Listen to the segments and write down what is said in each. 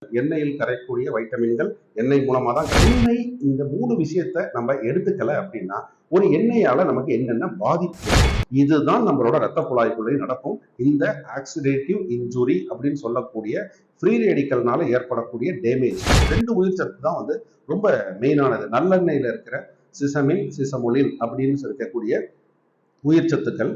எண்ணெயில் கரையக்கூடிய வைட்டமின்கள் எண்ணெய் மூலமா தான். எண்ணெய் இந்த 3 விஷயத்த நம்ம எடுத்துக்கல அப்படின்னா ஒரு எண்ணெயால நமக்கு என்னென்ன பாதிப்பு, இதுதான் நம்மளோட ரத்த குழாய்க்குள்ளே நடக்கும். இந்த ஆக்சிடேட்டிவ் இன்ஜுரி அப்படின்னு சொல்லக்கூடிய ஃப்ரீ ரேடிக்கல்னால ஏற்படக்கூடிய டேமேஜ். 2 உயிர் சத்து தான் வந்து ரொம்ப மெயினானது. நல்லெண்ணெயில இருக்கிற சிசமின் சிசமொலின் அப்படின்னு இருக்கக்கூடிய உயிர் சத்துக்கள்,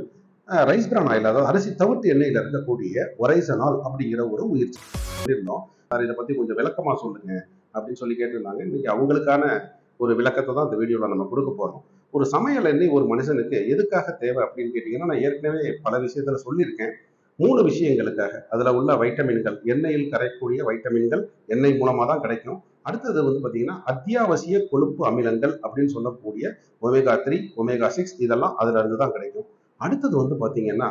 ரைஸ் பிரான் ஆயில் அதாவது அரிசி தவிர்த்து எண்ணெயில இருக்கக்கூடிய ஒரைசனால் அப்படிங்கிற ஒரு உயிர் சத்து இருந்தோம். இதை பத்தி கொஞ்சம் விளக்கமா சொல்லுங்க அப்படின்னு சொல்லி கேட்டிருந்தாங்க. இன்னைக்கு அவங்களுக்கான ஒரு விளக்கத்தை தான் இந்த வீடியோல நம்ம கொடுக்க போறோம். ஒரு சமையல் எண்ணெய் ஒரு மனுஷனுக்கு எதுக்காக தேவை அப்படின்னு கேட்டீங்கன்னா, நான் ஏற்கனவே பல விஷயத்துல சொல்லியிருக்கேன். 3 விஷயங்களுக்காக. அதுல உள்ள வைட்டமின்கள், எண்ணெயில் கரையக்கூடிய வைட்டமின்கள் எண்ணெய் மூலமா தான் கிடைக்கும். அடுத்தது வந்து பாத்தீங்கன்னா அத்தியாவசிய கொழுப்பு அமிலங்கள் அப்படின்னு சொல்லக்கூடிய ஒமேகா 3, ஒமேகா 6 இதெல்லாம் அதுல இருந்து தான் கிடைக்கும். அடுத்தது வந்து பாத்தீங்கன்னா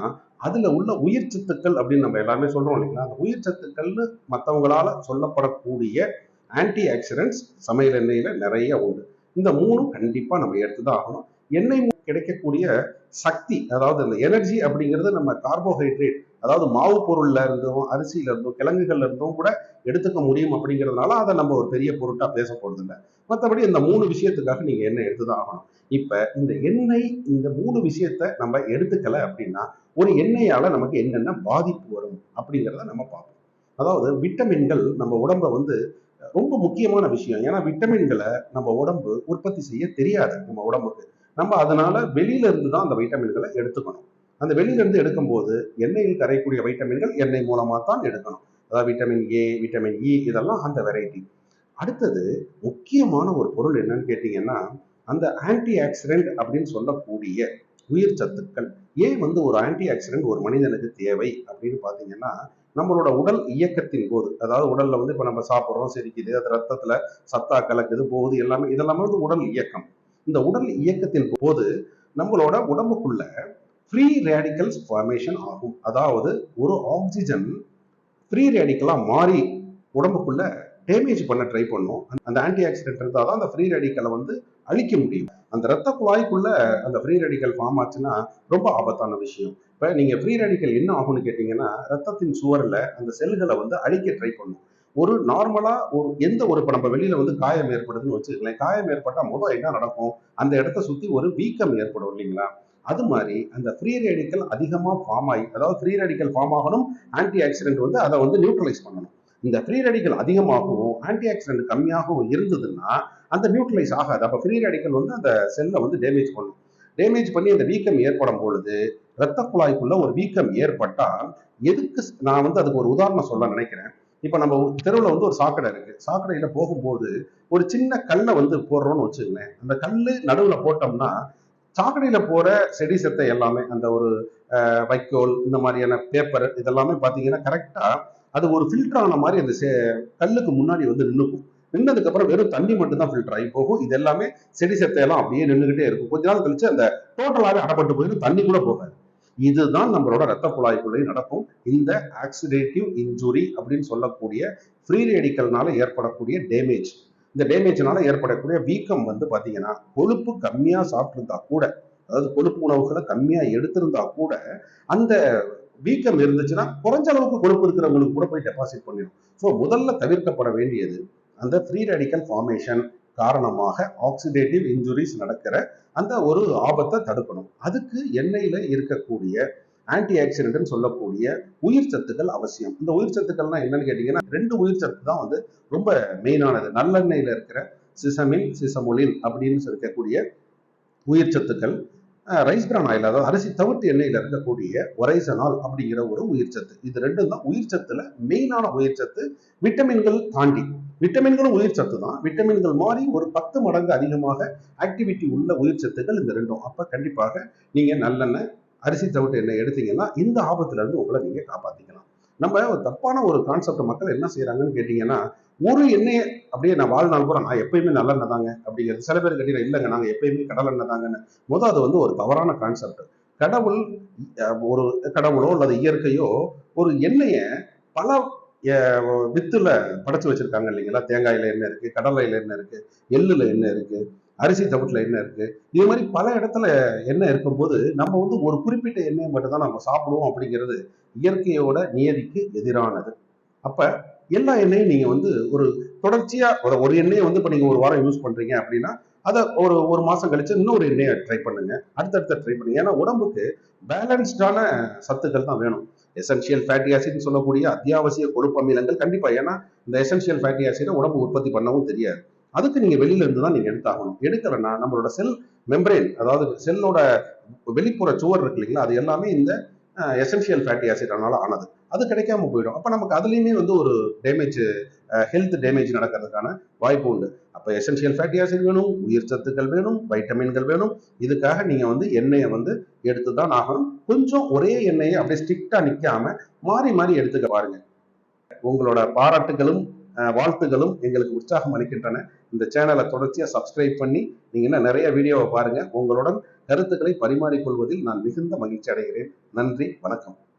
அதுல உள்ள உயிர் சத்துக்கள் அப்படின்னு நம்ம எல்லாருமே சொல்றோம் இல்லைங்களா, அந்த உயிர் சத்துக்கள்னு மற்றவங்களால சொல்லப்படக்கூடிய ஆன்டி ஆக்சிடென்ட்ஸ் சமையல் எண்ணெயில நிறைய உண்டு. இந்த 3 கண்டிப்பா நம்ம எடுத்துதான் ஆகணும். எண்ணெய் கிடைக்கக்கூடிய சக்தி, அதாவது அந்த எனர்ஜி அப்படிங்கிறது நம்ம கார்போஹைட்ரேட், அதாவது மாவு பொருள்ல இருந்தும் அரிசியில இருந்தும் கிழங்குகள்ல இருந்தும் கூட எடுத்துக்க முடியும் அப்படிங்கிறதுனால அதை நம்ம ஒரு பெரிய பொருட்டா பேச போறது இல்லை. மற்றபடி இந்த 3 விஷயத்துக்காக நீங்க எண்ணெய் எடுத்துதான் ஆகணும். இப்ப இந்த எண்ணெய் இந்த 3 விஷயத்த நம்ம எடுத்துக்கல அப்படின்னா ஒரு எண்ணெயால நமக்கு என்னென்ன பாதிப்பு வரும் அப்படிங்கிறத நம்ம பார்ப்போம். அதாவது விட்டமின்கள் நம்ம உடம்ப வந்து ரொம்ப முக்கியமான விஷயம். ஏன்னா விட்டமின்களை நம்ம உடம்பு உற்பத்தி செய்ய தெரியாது நம்ம உடம்புக்கு. நம்ம அதனால வெளியில இருந்து தான் அந்த வைட்டமின்களை எடுத்துக்கணும். அந்த வெளியில இருந்து எடுக்கும்போது எண்ணெயில் கரையக்கூடிய வைட்டமின்கள் எண்ணெய் மூலமா தான் எடுக்கணும். அதாவது விட்டமின் ஏ, விட்டமின் இ இதெல்லாம் அந்த வெரைட்டி. அடுத்தது முக்கியமான ஒரு பொருள் என்னன்னு கேட்டீங்கன்னா, அந்த ஆன்டி ஆக்சிடென்ட் அப்படின்னு சொல்லக்கூடிய உயிர் சத்துக்கள். ஏன் வந்து ஒரு ஆன்டி ஆக்சிடென்ட் ஒரு மனிதனுக்கு தேவை அப்படின்னு பாத்தீங்கன்னா, நம்மளோட உடல் இயக்கத்தின் போது, அதாவது உடல்ல வந்து இப்ப நம்ம சாப்பிட்றோம், செரிக்குது, அது ரத்தத்துல சத்தா கலக்குது, போகுது, எல்லாமே இதெல்லாமே வந்து உடல் இயக்கம். இந்த உடல் இயக்கத்தின் போது நம்மளோட உடம்புக்குள்ள ஃப்ரீ ரேடிக்கல்ஸ் ஃபார்மேஷன் ஆகும். அதாவது ஒரு ஆக்சிஜன் ஃப்ரீ ரேடிக்கலா மாறி உடம்புக்குள்ள டேமேஜ் பண்ண ட்ரை பண்ணும். அந்த ஆன்டி ஆக்சிடென்ட் இருந்தால் தான் அந்த ஃப்ரீ ரேடிக்கலை வந்து அழிக்க முடியும். அந்த ரத்த குழாய்க்குள்ள அந்த ஃப்ரீ ரேடிக்கல் ஃபார்ம் ஆச்சுன்னா ரொம்ப ஆபத்தான விஷயம். இப்போ நீங்க ஃப்ரீ ரேடிக்கல் என்ன ஆகும்னு கேட்டீங்கன்னா, ரத்தத்தின் சுவரில் அந்த செல்களை வந்து அழிக்க ட்ரை பண்ணும். ஒரு நார்மலா ஒரு எந்த ஒரு இப்போ நம்ம வெளியில வந்து காயம் ஏற்படுதுன்னு வச்சுக்கலாம். காயம் ஏற்பட்டால் முதல் என்ன நடக்கும், அந்த இடத்த சுத்தி ஒரு வீக்கம் ஏற்படும் இல்லைங்களா. அது மாதிரி அந்த ஃப்ரீ ரேடிக்கல் அதிகமாக ஃபார்ம் ஆகி, அதாவது ஃப்ரீ ரேடிக்கல் ஃபார்ம் ஆகணும், ஆன்டி ஆக்சிடென்ட் வந்து அதை வந்து நியூட்ரலைஸ் பண்ணணும். இந்த ஃப்ரீ ரேடிக்கல் அதிகமாகவும் ஆன்டி ஆக்சிடென்ட் கம்மியாகவும் இருந்ததுன்னா அந்த நியூட்ரலைஸ் ஆகாது. அப்போ ஃப்ரீ ரேடிக்கல் வந்து அந்த செல்லை வந்து டேமேஜ் பண்ணும். டேமேஜ் பண்ணி அந்த வீக்கம் ஏற்படும் பொழுது ரத்த குழாய்க்குள்ள ஒரு வீக்கம் ஏற்பட்டால், எதுக்கு நான் வந்து அதுக்கு ஒரு உதாரணம் சொல்ல நினைக்கிறேன். இப்போ நம்ம தெருவில் வந்து ஒரு சாக்கடை இருக்கு. சாக்கடையில போகும்போது ஒரு சின்ன கல்லை வந்து போடுறோம்னு வச்சுக்கோங்களேன். அந்த கல் நடுவில் போட்டோம்னா சாக்கடையில போற செடி செத்தை எல்லாமே, அந்த ஒரு வைக்கோல் இந்த மாதிரியான பேப்பர் இதெல்லாமே பார்த்தீங்கன்னா கரெக்டா அது ஒரு ஃபில்டர் ஆன மாதிரி அந்த கல்லுக்கு முன்னாடி வந்து நின்றுக்கும். நின்னதுக்கு அப்புறம் வெறும் தண்ணி மட்டும் தான் ஃபில்டர் ஆகி போகும். இது எல்லாமே செடி செத்தையெல்லாம் அப்படியே நின்றுகிட்டே இருக்கும். கொஞ்ச நாள் கழிச்சு அந்த டோட்டலாகவே அடப்பட்டு போயிடும், தண்ணி கூட போகாது. இதுதான் நம்மளோட ரத்த குழாய்க்குள்ளே நடக்கும். இந்த ஆக்சிடேட்டிவ் இன்ஜுரி அப்படின்னு சொல்லக்கூடிய ஃப்ரீ ரேடிக்கல்னால ஏற்படக்கூடிய டேமேஜ். இந்த டேமேஜ்னால ஏற்படக்கூடிய வீக்கம் வந்து பாத்தீங்கன்னா, கொழுப்பு கம்மியா சாப்பிட்டிருந்தா கூட, அதாவது கொழுப்பு உணவுகளை கம்மியா எடுத்திருந்தா கூட அந்த வீக்கம் இருந்துச்சுன்னா குறைஞ்ச அளவுக்கு கொழுப்பு இருக்கிறவங்களுக்கு கூட போய் டெபாசிட் பண்ணிடும். ஸோ முதல்ல தவிர்க்கப்பட வேண்டியது அந்த ஃப்ரீ ரேடிக்கல் ஃபார்மேஷன் காரணமாக ஆக்சிடேட்டிவ் இன்ஜுரிஸ் நடக்கிற அந்த ஒரு ஆபத்தை தடுக்கணும். அதுக்கு எண்ணெயில இருக்கக்கூடிய ஆன்டி ஆக்சிடென்ட் சொல்லக்கூடிய உயிர் சத்துக்கள் அவசியம். இந்த உயிர் சத்துக்கள்னா என்னன்னு கேட்டீங்கன்னா, 2 உயிர் சத்து தான் வந்து ரொம்ப மெயினானது. நல்லெண்ணெயில இருக்கிற சிசமின் சிசமொலின் அப்படின்னு இருக்கக்கூடிய உயிர் சத்துக்கள், ரைஸ் பிரான் ஆயில் அதாவது அரிசி தவிர்த்து எண்ணெயில இருக்கக்கூடிய ஒரைசனால் அப்படிங்கிற ஒரு உயிர் சத்து. இது 2 தான் உயிர் சத்துல மெயினான உயிர் சத்து. விட்டமின்கள் தாண்டி, விட்டமின்களும் உயிர் சத்து தான். விட்டமின்கள் மாறி ஒரு 10 மடங்கு அதிகமாக ஆக்டிவிட்டி உள்ள உயிர் சத்துக்கள் இந்த 2ம். அப்ப கண்டிப்பாக நீங்க நல்லெண்ணெய், அரிசி தவிட்டு எண்ணெய் எடுத்தீங்கன்னா இந்த ஆபத்துல இருந்து உங்களை நீங்க காப்பாத்திக்கலாம். நம்ம ஒரு தப்பான ஒரு கான்செப்ட் மக்கள் என்ன செய்யறாங்கன்னு கேட்டீங்கன்னா, ஒரு எண்ணெயை அப்படியே நான் வாழ்நாள் கூட நான் எப்பயுமே நல்லெண்ணெய் தாங்க அப்படிங்கிறது. சில பேர் கேட்டீங்கன்னா இல்லைங்க நாங்க எப்பயுமே கடல் எண்ணெய் தாங்கன்னு. அது வந்து ஒரு தவறான கான்செப்ட். கடவுள் ஒரு கடவுளோ அல்லது இயற்கையோ ஒரு எண்ணெய பல வித்துல படைச்சு வச்சிருக்காங்க இல்லைங்களா. தேங்காயில எண்ணெய் இருக்கு, கடலையில எண்ணெய் இருக்கு, எள்ளுல எண்ணெய் இருக்கு, அரிசி தவிட்டுல எண்ணெய் இருக்கு. இது மாதிரி பல இடத்துல எண்ணெய் இருக்கும்போது நம்ம வந்து ஒரு குறிப்பிட்ட எண்ணெயை மட்டும் தான் நம்ம சாப்பிடுவோம் அப்படிங்கிறது இயற்கையோட நியதிக்கு எதிரானது. அப்ப எல்லா எண்ணெயும் நீங்க வந்து ஒரு தொடர்ச்சியா ஒரு எண்ணெயை வந்து இப்ப நீங்க ஒரு வாரம் யூஸ் பண்றீங்க அப்படின்னா அதை ஒரு மாசம் கழிச்சு இன்னொரு எண்ணெயை ட்ரை பண்ணுங்க, அடுத்தடுத்த ட்ரை பண்ணுங்க. ஏன்னா உடம்புக்கு பேலன்ஸ்டான சத்துக்கள் தான் வேணும். எசென்சியல் ஃபேட்டி ஆசிட்னு சொல்லக்கூடிய அத்தியாவசிய கொழுப்பு அமிலங்கள் கண்டிப்பா, ஏன்னா இந்த எசென்சியல் ஃபேட்டி ஆசிடை உடம்பு உற்பத்தி பண்ணவும் தெரியாது. அதுக்கு நீங்க வெளியில இருந்து தான் நீங்க எடுத்தாகணும். எடுக்கலன்னா நம்மளோட செல் மெம்பரேன், அதாவது செல்லோட வெளிப்புற சுவர் இருக்கு இல்லைங்களா, அது எல்லாமே இந்த எசென்சியல் ஃபேட்டி ஆசிட்னால ஆனது. அது கிடைக்காம போயிடும். அப்ப நமக்கு அதுலயுமே வந்து ஒரு டேமேஜ், ஹெல்த் டேமேஜ் நடக்கிறதுக்கான வாய்ப்பு உண்டு. அப்ப எசென்சியல் ஃபேட்டி ஆசிட் வேணும், உயிர் சத்துக்கள் வேணும், வைட்டமின்கள் வேணும். இதுக்காக நீங்க வந்து எண்ணெயை வந்து எடுத்துதான் ஆகணும். கொஞ்சம் ஒரே எண்ணெயை அப்படியே ஸ்ட்ரிக்டா நிக்காம மாறி மாறி எடுத்துக்க பாருங்க. உங்களோட பாராட்டுகளும் வாழ்த்துகளும் எங்களுக்கு உற்சாகம் அளிக்கின்றன. இந்த சேனலை தொடர்ச்சியா சப்ஸ்கிரைப் பண்ணி நீங்க இன்னும் நிறைய வீடியோவை பாருங்க. உங்களுடன் கருத்துக்களை பரிமாறிக்கொள்வதில் நான் மிகுந்த மகிழ்ச்சி அடைகிறேன். நன்றி, வணக்கம்.